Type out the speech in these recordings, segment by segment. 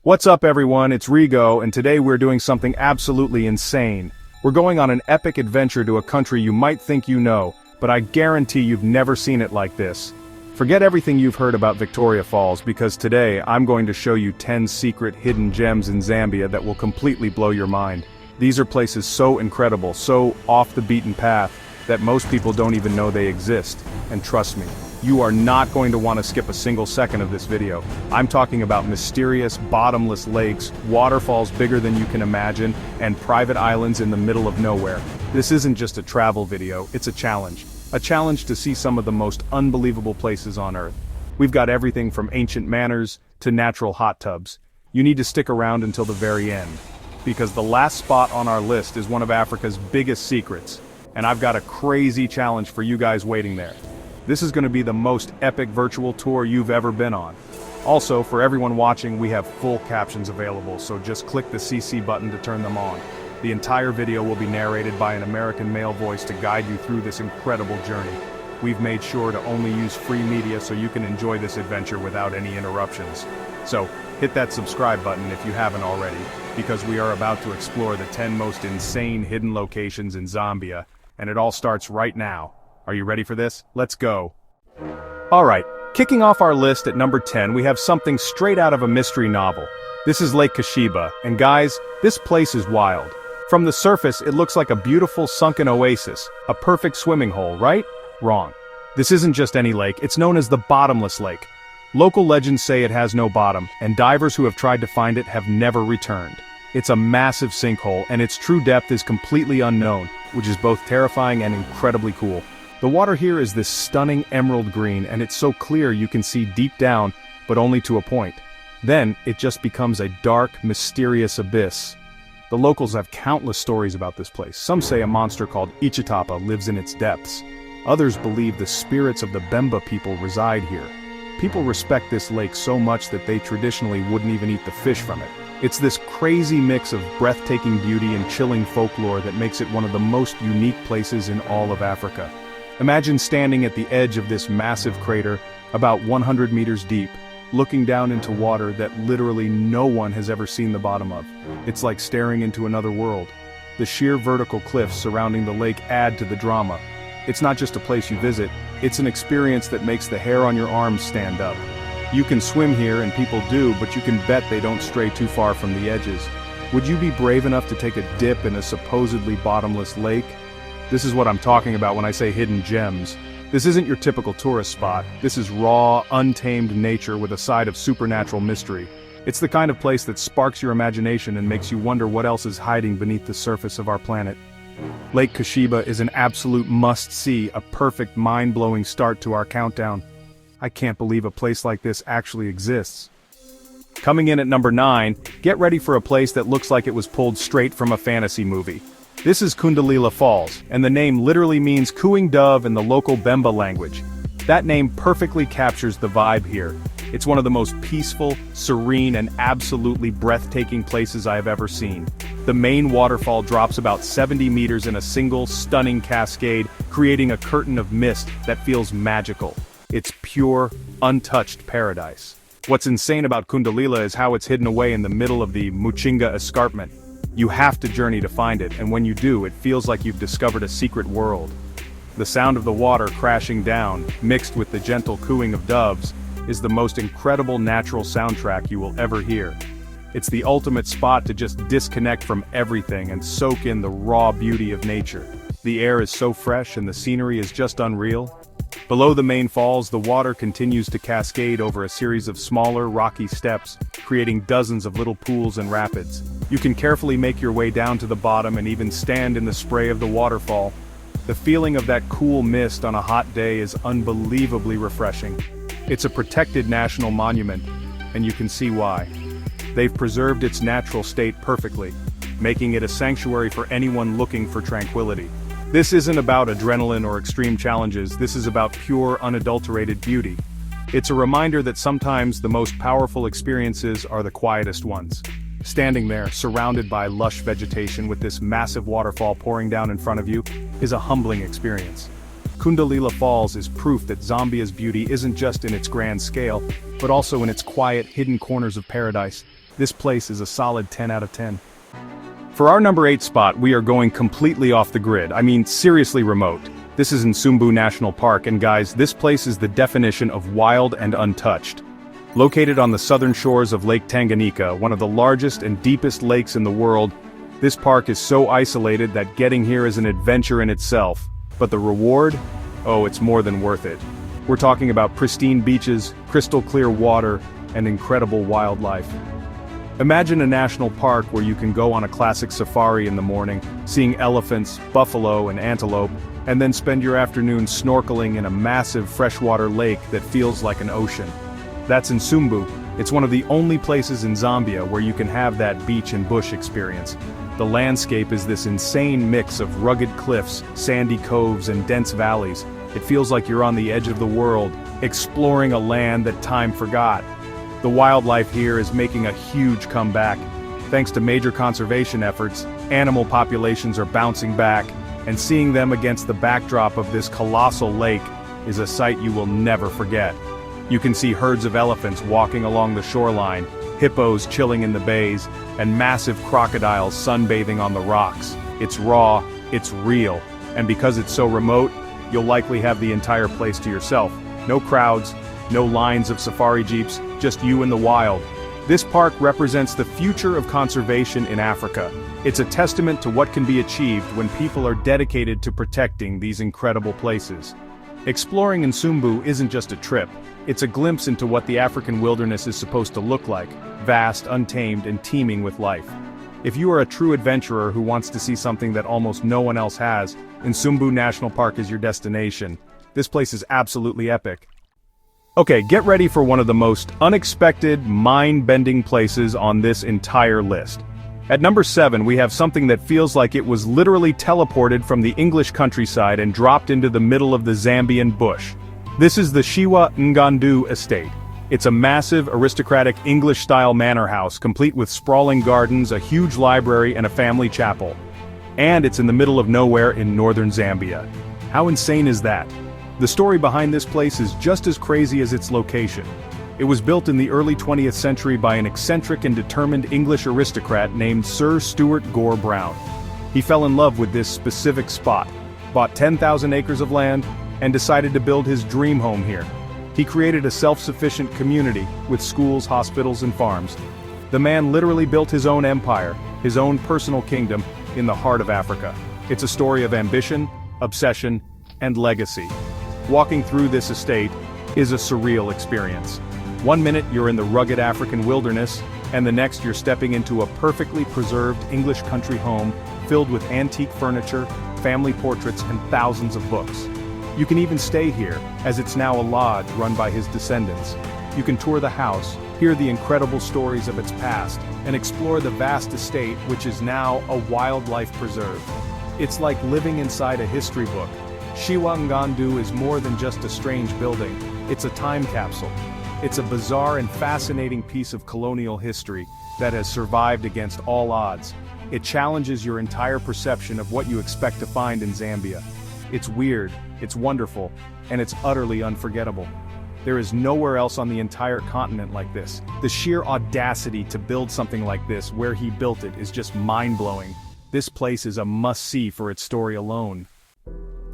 What's up everyone, it's Rigo, and today we're doing something absolutely insane. We're going on an epic adventure to a country you might think you know, but I guarantee you've never seen it like this. Forget everything you've heard about Victoria Falls, because today I'm going to show you 10 secret hidden gems in Zambia that will completely blow your mind. These are places so incredible, so off the beaten path, that most people don't even know they exist. And trust me, you are not going to want to skip a single second of this video. I'm talking about mysterious, bottomless lakes, waterfalls bigger than you can imagine, and private islands in the middle of nowhere. This isn't just a travel video, it's a challenge. A challenge to see some of the most unbelievable places on Earth. We've got everything from ancient manors to natural hot tubs. You need to stick around until the very end, because the last spot on our list is one of Africa's biggest secrets, and I've got a crazy challenge for you guys waiting there. This is going to be the most epic virtual tour you've ever been on. Also, for everyone watching, we have full captions available, so just click the CC button to turn them on. The entire video will be narrated by an American male voice to guide you through this incredible journey. We've made sure to only use free media so you can enjoy this adventure without any interruptions. So, hit that subscribe button if you haven't already, because we are about to explore the 10 most insane hidden locations in Zambia, and it all starts right now. Are you ready for this? Let's go. Alright, kicking off our list at number 10, we have something straight out of a mystery novel. This is Lake Koshiba, and guys, this place is wild. From the surface, it looks like a beautiful sunken oasis, a perfect swimming hole, right? Wrong. This isn't just any lake, it's known as the bottomless lake. Local legends say it has no bottom, and divers who have tried to find it have never returned. It's a massive sinkhole, and its true depth is completely unknown, which is both terrifying and incredibly cool. The water here is this stunning emerald green, and it's so clear you can see deep down, but only to a point. Then, it just becomes a dark, mysterious abyss. The locals have countless stories about this place. Some say a monster called Ichitapa lives in its depths. Others believe the spirits of the Bemba people reside here. People respect this lake so much that they traditionally wouldn't even eat the fish from it. It's this crazy mix of breathtaking beauty and chilling folklore that makes it one of the most unique places in all of Africa. Imagine standing at the edge of this massive crater, about 100 meters deep, looking down into water that literally no one has ever seen the bottom of. It's like staring into another world. The sheer vertical cliffs surrounding the lake add to the drama. It's not just a place you visit, it's an experience that makes the hair on your arms stand up. You can swim here, and people do, but you can bet they don't stray too far from the edges. Would you be brave enough to take a dip in a supposedly bottomless lake? This is what I'm talking about when I say hidden gems. This isn't your typical tourist spot. This is raw, untamed nature with a side of supernatural mystery. It's the kind of place that sparks your imagination and makes you wonder what else is hiding beneath the surface of our planet. Lake Koshiba is an absolute must-see, a perfect mind-blowing start to our countdown. I can't believe a place like this actually exists. Coming in at number 9, get ready for a place that looks like it was pulled straight from a fantasy movie. This is Kundalila Falls, and the name literally means cooing dove in the local Bemba language. That name perfectly captures the vibe here. It's one of the most peaceful, serene, and absolutely breathtaking places I have ever seen. The main waterfall drops about 70 meters in a single, stunning cascade, creating a curtain of mist that feels magical. It's pure, untouched paradise. What's insane about Kundalila is how it's hidden away in the middle of the Muchinga escarpment. You have to journey to find it, and when you do, it feels like you've discovered a secret world. The sound of the water crashing down, mixed with the gentle cooing of doves, is the most incredible natural soundtrack you will ever hear. It's the ultimate spot to just disconnect from everything and soak in the raw beauty of nature. The air is so fresh and the scenery is just unreal. Below the main falls, the water continues to cascade over a series of smaller, rocky steps, creating dozens of little pools and rapids. You can carefully make your way down to the bottom and even stand in the spray of the waterfall. The feeling of that cool mist on a hot day is unbelievably refreshing. It's a protected national monument, and you can see why. They've preserved its natural state perfectly, making it a sanctuary for anyone looking for tranquility. This isn't about adrenaline or extreme challenges, this is about pure, unadulterated beauty. It's a reminder that sometimes the most powerful experiences are the quietest ones. Standing there, surrounded by lush vegetation with this massive waterfall pouring down in front of you, is a humbling experience. Kundalila Falls is proof that Zambia's beauty isn't just in its grand scale, but also in its quiet, hidden corners of paradise. This place is a solid 10 out of 10. For our number 8 spot, we are going completely off the grid. I mean, seriously remote. This is Ensumu National Park, and guys, this place is the definition of wild and untouched. Located on the southern shores of Lake Tanganyika, one of the largest and deepest lakes in the world, this park is so isolated that getting here is an adventure in itself. But the reward? Oh, it's more than worth it. We're talking about pristine beaches, crystal clear water, and incredible wildlife. Imagine a national park where you can go on a classic safari in the morning, seeing elephants, buffalo, and antelope, and then spend your afternoon snorkeling in a massive freshwater lake that feels like an ocean. That's Ensumu. It's one of the only places in Zambia where you can have that beach and bush experience. The landscape is this insane mix of rugged cliffs, sandy coves, and dense valleys. It feels like you're on the edge of the world, exploring a land that time forgot. The wildlife here is making a huge comeback. Thanks to major conservation efforts, animal populations are bouncing back, and seeing them against the backdrop of this colossal lake is a sight you will never forget. You can see herds of elephants walking along the shoreline, hippos chilling in the bays, and massive crocodiles sunbathing on the rocks. It's raw, it's real, and because it's so remote, you'll likely have the entire place to yourself. No crowds, no lines of safari jeeps, just you in the wild. This park represents the future of conservation in Africa. It's a testament to what can be achieved when people are dedicated to protecting these incredible places. Exploring Ensumu isn't just a trip, it's a glimpse into what the African wilderness is supposed to look like, vast, untamed, and teeming with life. If you are a true adventurer who wants to see something that almost no one else has, Ensumu National Park is your destination. This place is absolutely epic. Okay, get ready for one of the most unexpected, mind-bending places on this entire list. At number 7, we have something that feels like it was literally teleported from the English countryside and dropped into the middle of the Zambian bush. This is the Shiwa Ng'andu estate. It's a massive, aristocratic English-style manor house, complete with sprawling gardens, a huge library, and a family chapel. And it's in the middle of nowhere in northern Zambia. How insane is that? The story behind this place is just as crazy as its location. It was built in the early 20th century by an eccentric and determined English aristocrat named Sir Stuart Gore Brown. He fell in love with this specific spot, bought 10,000 acres of land, and decided to build his dream home here. He created a self-sufficient community with schools, hospitals, and farms. The man literally built his own empire, his own personal kingdom, in the heart of Africa. It's a story of ambition, obsession, and legacy. Walking through this estate is a surreal experience. One minute you're in the rugged African wilderness, and the next you're stepping into a perfectly preserved English country home filled with antique furniture, family portraits, and thousands of books. You can even stay here, as it's now a lodge run by his descendants. You can tour the house, hear the incredible stories of its past, and explore the vast estate which is now a wildlife preserve. It's like living inside a history book. Shiwa Ng'andu is more than just a strange building, it's a time capsule. It's a bizarre and fascinating piece of colonial history that has survived against all odds. It challenges your entire perception of what you expect to find in Zambia. It's weird, it's wonderful, and it's utterly unforgettable. There is nowhere else on the entire continent like this. The sheer audacity to build something like this where he built it is just mind-blowing. This place is a must-see for its story alone.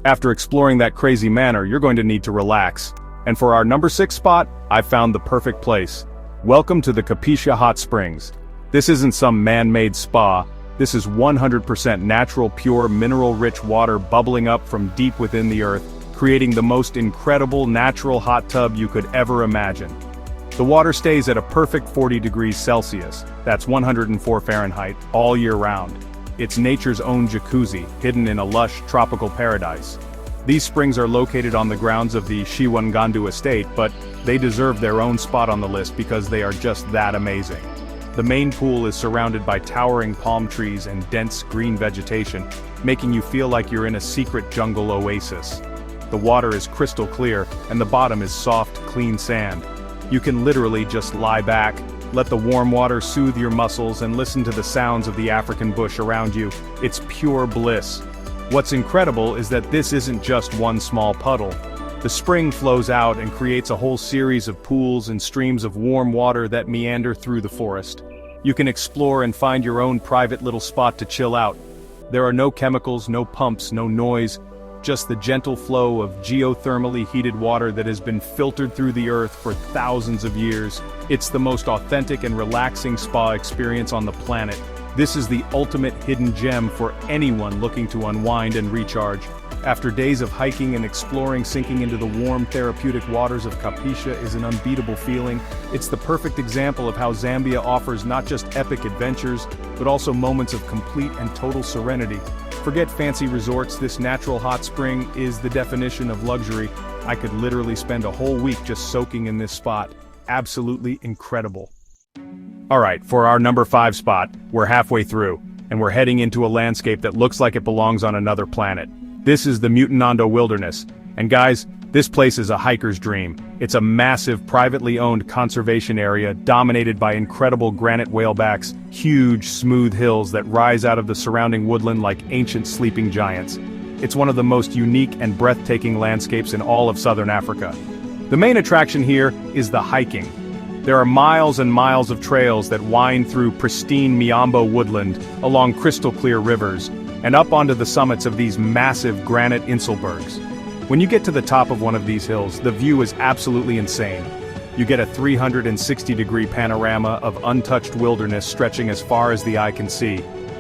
After exploring that crazy manor, you're going to need to relax. And for our number 6 spot, I found the perfect place. Welcome to the Capishia Hot Springs. This isn't some man-made spa. This is 100% natural, pure, mineral-rich water bubbling up from deep within the earth, creating the most incredible natural hot tub you could ever imagine. The water stays at a perfect 40 degrees Celsius, that's 104 Fahrenheit, all year round. It's nature's own jacuzzi, hidden in a lush, tropical paradise. These springs are located on the grounds of the Shiwa Ng'andu estate, but they deserve their own spot on the list because they are just that amazing. The main pool is surrounded by towering palm trees and dense green vegetation, making you feel like you're in a secret jungle oasis. The water is crystal clear, and the bottom is soft, clean sand. You can literally just lie back, let the warm water soothe your muscles, and listen to the sounds of the African bush around you. It's pure bliss. What's incredible is that this isn't just one small puddle. The spring flows out and creates a whole series of pools and streams of warm water that meander through the forest. You can explore and find your own private little spot to chill out. There are no chemicals, no pumps, no noise, just the gentle flow of geothermally heated water that has been filtered through the earth for thousands of years. It's the most authentic and relaxing spa experience on the planet. This is the ultimate hidden gem for anyone looking to unwind and recharge. After days of hiking and exploring, sinking into the warm, therapeutic waters of Capishia is an unbeatable feeling. It's the perfect example of how Zambia offers not just epic adventures, but also moments of complete and total serenity. Forget fancy resorts, this natural hot spring is the definition of luxury. I could literally spend a whole week just soaking in this spot. Absolutely incredible. Alright, for our number 5 spot, we're halfway through, and we're heading into a landscape that looks like it belongs on another planet. This is the Mutinando Wilderness, and guys, this place is a hiker's dream. It's a massive, privately owned conservation area dominated by incredible granite whalebacks, huge, smooth hills that rise out of the surrounding woodland like ancient sleeping giants. It's one of the most unique and breathtaking landscapes in all of southern Africa. The main attraction here is the hiking. There are miles and miles of trails that wind through pristine Miambo woodland, along crystal-clear rivers, and up onto the summits of these massive granite Inselbergs. When you get to the top of one of these hills, the view is absolutely insane. You get a 360-degree panorama of untouched wilderness stretching as far as the eye can see.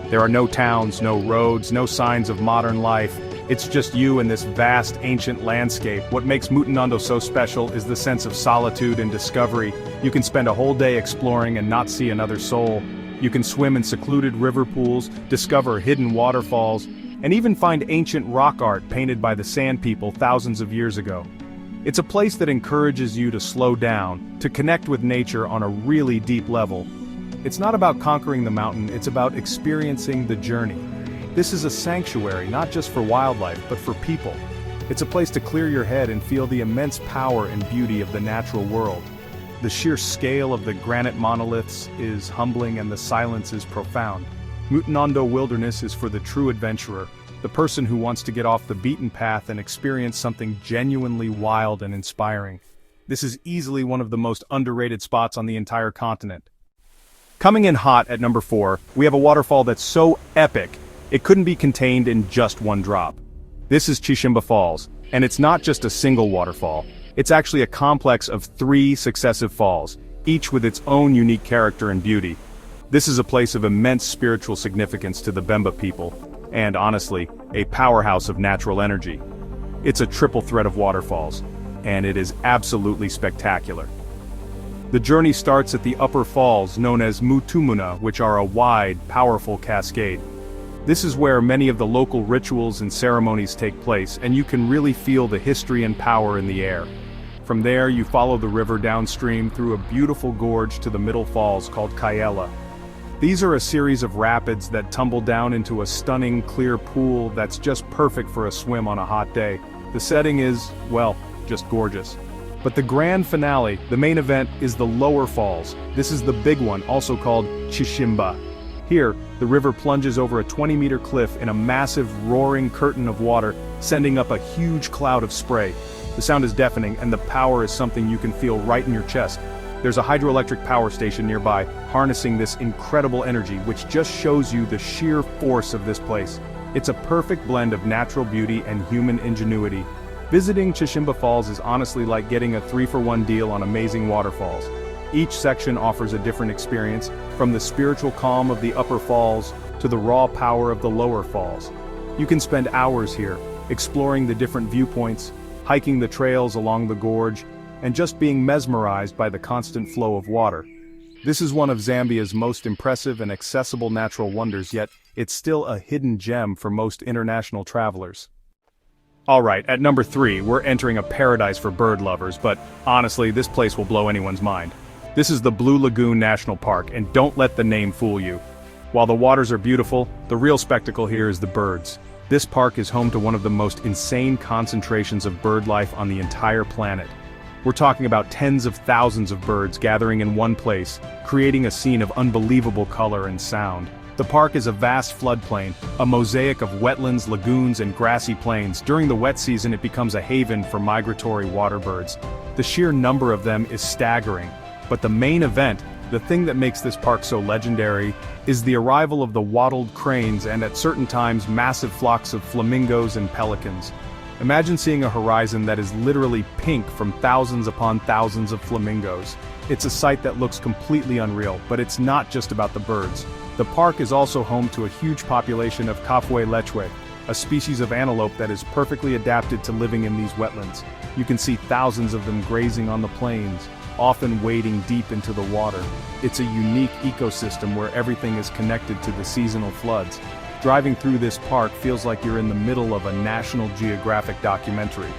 There are no towns, no roads, no signs of modern life. It's just you and this vast, ancient landscape. What makes Mutinando so special is the sense of solitude and discovery. You can spend a whole day exploring and not see another soul. You can swim in secluded river pools, discover hidden waterfalls, and even find ancient rock art painted by the Sand People thousands of years ago. It's a place that encourages you to slow down, to connect with nature on a really deep level. It's not about conquering the mountain, it's about experiencing the journey. This is a sanctuary, not just for wildlife, but for people. It's a place to clear your head and feel the immense power and beauty of the natural world. The sheer scale of the granite monoliths is humbling and the silence is profound. Mutinando Wilderness is for the true adventurer, the person who wants to get off the beaten path and experience something genuinely wild and inspiring. This is easily one of the most underrated spots on the entire continent. Coming in hot at number 4, we have a waterfall that's so epic, it couldn't be contained in just one drop. This is Chishima Falls, and it's not just a single waterfall. It's actually a complex of 3 successive falls, each with its own unique character and beauty. This is a place of immense spiritual significance to the Bemba people, and honestly, a powerhouse of natural energy. It's a triple threat of waterfalls, and it is absolutely spectacular. The journey starts at the upper falls known as Mutumuna, which are a wide, powerful cascade. This is where many of the local rituals and ceremonies take place, and you can really feel the history and power in the air. From there, you follow the river downstream through a beautiful gorge to the middle falls called Kaela. These are a series of rapids that tumble down into a stunning, clear pool that's just perfect for a swim on a hot day. The setting is, well, just gorgeous. But the grand finale, the main event, is the lower falls. This is the big one, also called Chishimba. Here, the river plunges over a 20-meter cliff in a massive, roaring curtain of water, sending up a huge cloud of spray. The sound is deafening, and the power is something you can feel right in your chest. There's a hydroelectric power station nearby, harnessing this incredible energy, which just shows you the sheer force of this place. It's a perfect blend of natural beauty and human ingenuity. Visiting Chishima Falls is honestly like getting a 3-for-1 deal on amazing waterfalls. Each section offers a different experience, from the spiritual calm of the upper falls to the raw power of the lower falls. You can spend hours here, exploring the different viewpoints, hiking the trails along the gorge, and just being mesmerized by the constant flow of water. This is one of Zambia's most impressive and accessible natural wonders, yet it's still a hidden gem for most international travelers. Alright, at number 3, we're entering a paradise for bird lovers, but honestly, this place will blow anyone's mind. This is the Blue Lagoon National Park, and don't let the name fool you. While the waters are beautiful, the real spectacle here is the birds. This park is home to one of the most insane concentrations of bird life on the entire planet. We're talking about tens of thousands of birds gathering in one place, creating a scene of unbelievable color and sound. The park is a vast floodplain, a mosaic of wetlands, lagoons, and grassy plains. During the wet season, it becomes a haven for migratory waterbirds. The sheer number of them is staggering. But the main event, the thing that makes this park so legendary, is the arrival of the wattled cranes and at certain times massive flocks of flamingos and pelicans. Imagine seeing a horizon that is literally pink from thousands upon thousands of flamingos. It's a sight that looks completely unreal, but it's not just about the birds. The park is also home to a huge population of kafue lechwe, a species of antelope that is perfectly adapted to living in these wetlands. You can see thousands of them grazing on the plains, often wading deep into the water. It's a unique ecosystem where everything is connected to the seasonal floods. Driving through this park feels like you're in the middle of a National Geographic documentary.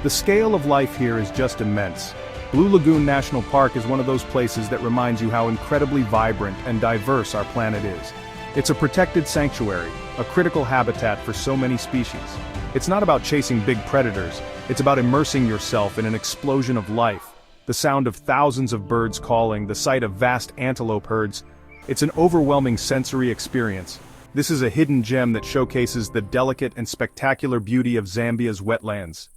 The scale of life here is just immense. Blue Lagoon National Park is one of those places that reminds you how incredibly vibrant and diverse our planet is. It's a protected sanctuary, a critical habitat for so many species. It's not about chasing big predators, it's about immersing yourself in an explosion of life. The sound of thousands of birds calling, the sight of vast antelope herds. It's an overwhelming sensory experience. This is a hidden gem that showcases the delicate and spectacular beauty of Zambia's wetlands.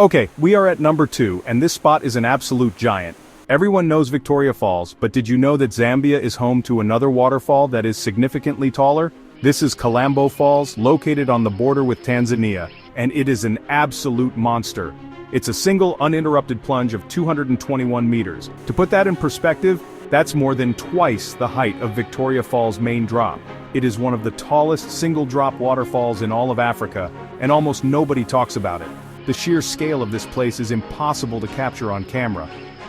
Okay, we are at number 2, and this spot is an absolute giant. Everyone knows Victoria Falls, but did you know that Zambia is home to another waterfall that is significantly taller? This is Calambo Falls, located on the border with Tanzania, and it is an absolute monster. It's a single uninterrupted plunge of 221 meters. To put that in perspective, that's more than twice the height of Victoria Falls' main drop. It is one of the tallest single-drop waterfalls in all of Africa, and almost nobody talks about it. The sheer scale of this place is impossible to capture on camera.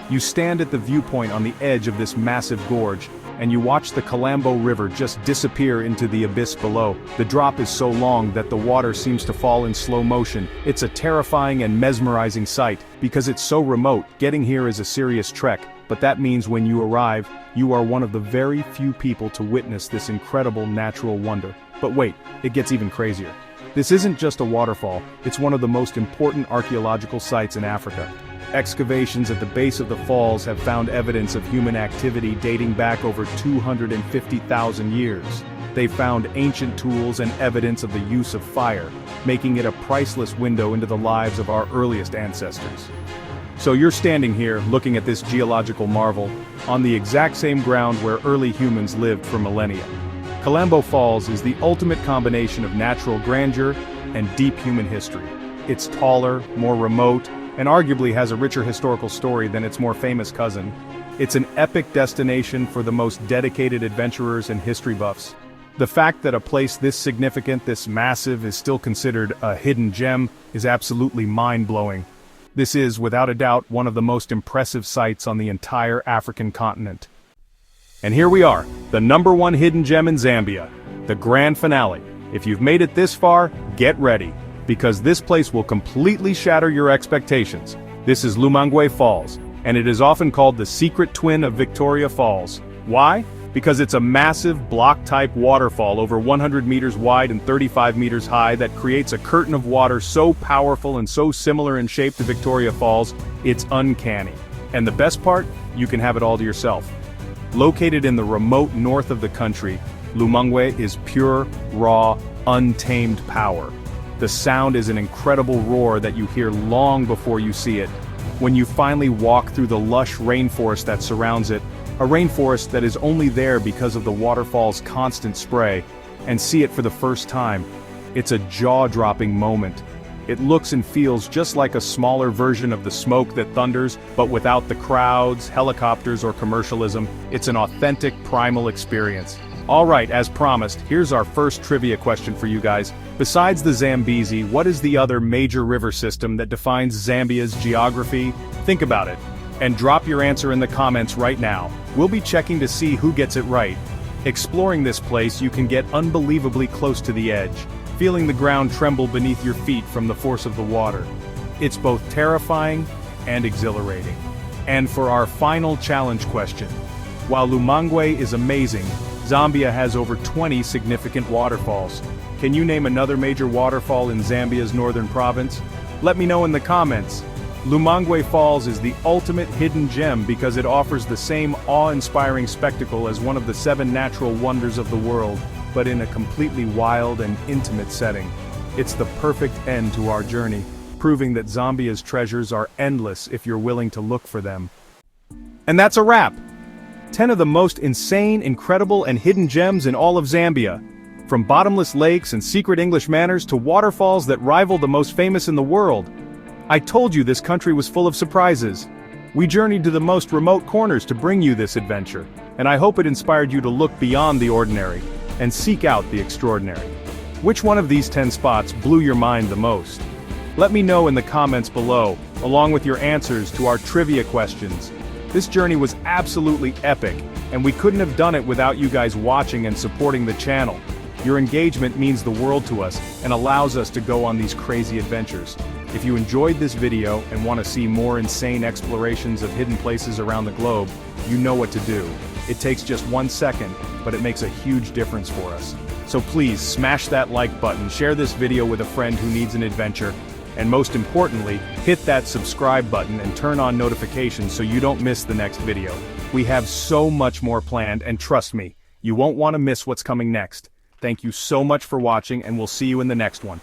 You stand at the viewpoint on the edge of this massive gorge, and you watch the Calambo River just disappear into the abyss below. The drop is so long that the water seems to fall in slow motion. It's a terrifying and mesmerizing sight. Because it's so remote, getting here is a serious trek, but that means when you arrive, you are one of the very few people to witness this incredible natural wonder. But wait, it gets even crazier. This isn't just a waterfall, it's one of the most important archaeological sites in Africa. Excavations at the base of the falls have found evidence of human activity dating back over 250,000 years. They've found ancient tools and evidence of the use of fire, making it a priceless window into the lives of our earliest ancestors. So you're standing here, looking at this geological marvel, on the exact same ground where early humans lived for millennia. Calambo Falls is the ultimate combination of natural grandeur and deep human history. It's taller, more remote, and arguably has a richer historical story than its more famous cousin. It's an epic destination for the most dedicated adventurers and history buffs. The fact that a place this significant, this massive, is still considered a hidden gem is absolutely mind-blowing. This is, without a doubt, one of the most impressive sights on the entire African continent. And here we are, the #1 hidden gem in Zambia, the grand finale. If you've made it this far, get ready, because this place will completely shatter your expectations. This is Lumangue Falls, and it is often called the secret twin of Victoria Falls. Why? Because it's a massive block-type waterfall over 100 meters wide and 35 meters high that creates a curtain of water so powerful and so similar in shape to Victoria Falls, it's uncanny. And the best part? You can have it all to yourself. Located in the remote north of the country, Lumangue is pure, raw, untamed power. The sound is an incredible roar that you hear long before you see it. When you finally walk through the lush rainforest that surrounds it, a rainforest that is only there because of the waterfall's constant spray, and see it for the first time, it's a jaw-dropping moment. It looks and feels just like a smaller version of the smoke that thunders, but without the crowds, helicopters, or commercialism. It's an authentic, primal experience. Alright, as promised, here's our first trivia question for you guys. Besides the Zambezi, what is the other major river system that defines Zambia's geography? Think about it, and drop your answer in the comments right now. We'll be checking to see who gets it right. Exploring this place, you can get unbelievably close to the edge, feeling the ground tremble beneath your feet from the force of the water. It's both terrifying and exhilarating. And for our final challenge question, while Lumangue is amazing, Zambia has over 20 significant waterfalls. Can you name another major waterfall in Zambia's northern province? Let me know in the comments. Lumangue Falls is the ultimate hidden gem because it offers the same awe-inspiring spectacle as one of the 7 natural wonders of the world, but in a completely wild and intimate setting. It's the perfect end to our journey, proving that Zambia's treasures are endless if you're willing to look for them. And that's a wrap! 10 of the most insane, incredible, and hidden gems in all of Zambia. From bottomless lakes and secret English manors to waterfalls that rival the most famous in the world. I told you this country was full of surprises. We journeyed to the most remote corners to bring you this adventure, and I hope it inspired you to look beyond the ordinary and seek out the extraordinary. Which one of these 10 spots blew your mind the most? Let me know in the comments below, along with your answers to our trivia questions. This journey was absolutely epic, and we couldn't have done it without you guys watching and supporting the channel. Your engagement means the world to us and allows us to go on these crazy adventures. If you enjoyed this video and want to see more insane explorations of hidden places around the globe, you know what to do. It takes just 1 second, but it makes a huge difference for us. So please smash that like button, share this video with a friend who needs an adventure, and most importantly, hit that subscribe button and turn on notifications so you don't miss the next video. We have so much more planned, and trust me, you won't want to miss what's coming next. Thank you so much for watching, and we'll see you in the next one.